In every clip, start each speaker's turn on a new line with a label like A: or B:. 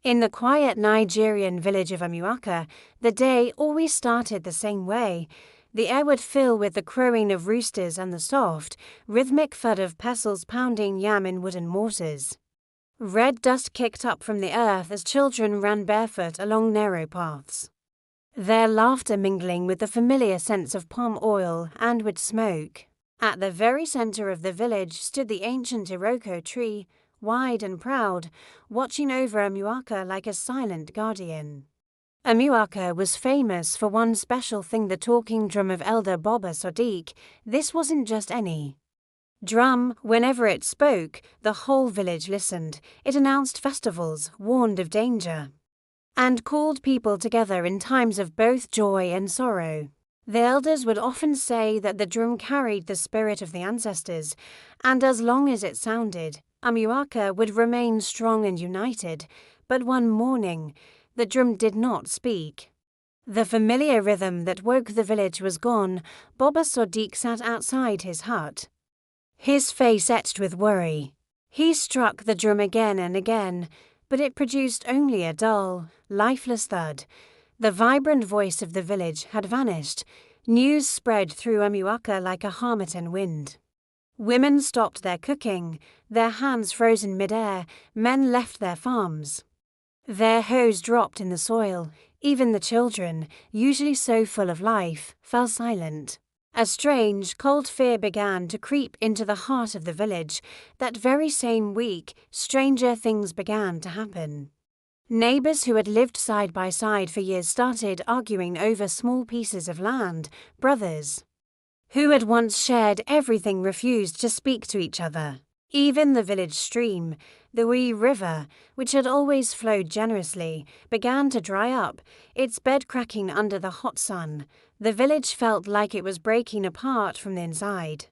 A: In the quiet Nigerian village of Amuaka, the day always started the same way. The air would fill with the crowing of roosters and the soft, rhythmic thud of pestles pounding yam in wooden mortars. Red dust kicked up from the earth as children ran barefoot along narrow paths, their laughter mingling with the familiar sense of palm oil and wood smoke. At the very center of the village stood the ancient Iroko tree, wide and proud, watching over Amuaka like a silent guardian. Amuaka was famous for one special thing: the talking drum of Elder Boba Sodiq. This wasn't just any drum. Whenever it spoke, the whole village listened. It announced festivals, warned of danger, and called people together in times of both joy and sorrow. The elders would often say that the drum carried the spirit of the ancestors, and as long as it sounded, Amuaka would remain strong and united. But one morning, the drum did not speak. The familiar rhythm that woke the village was gone. Boba Sodiq sat outside his hut, his face etched with worry. He struck the drum again and again, but it produced only a dull, lifeless thud. The vibrant voice of the village had vanished. News spread through Amuaka like a harmattan wind. Women stopped their cooking, their hands frozen mid-air. Men left their farms, their hoes dropped in the soil. Even the children, usually so full of life, fell silent. A strange, cold fear began to creep into the heart of the village. That very same week, stranger things began to happen. Neighbors who had lived side by side for years started arguing over small pieces of land. Brothers who had once shared everything refused to speak to each other. Even the village stream, the wee river, which had always flowed generously, began to dry up, its bed cracking under the hot sun. The village felt like it was breaking apart from the inside.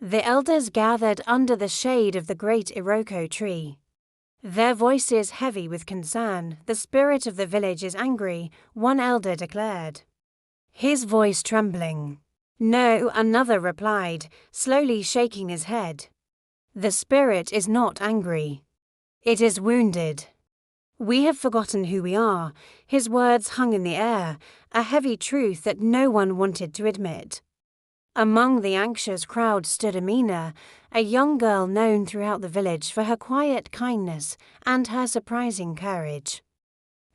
A: The elders gathered under the shade of the great Iroko tree, their voices heavy with concern. The spirit of the village is angry, one elder declared, his voice trembling. No, another replied, slowly shaking his head. The spirit is not angry. It is wounded. We have forgotten who we are. His words hung in the air, a heavy truth that no one wanted to admit. Among the anxious crowd stood Amina, a young girl known throughout the village for her quiet kindness and her surprising courage.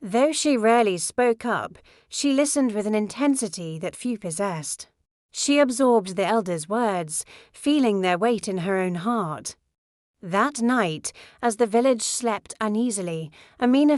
A: Though she rarely spoke up, she listened with an intensity that few possessed. She absorbed the elders' words, feeling their weight in her own heart. That night, as the village slept uneasily, Amina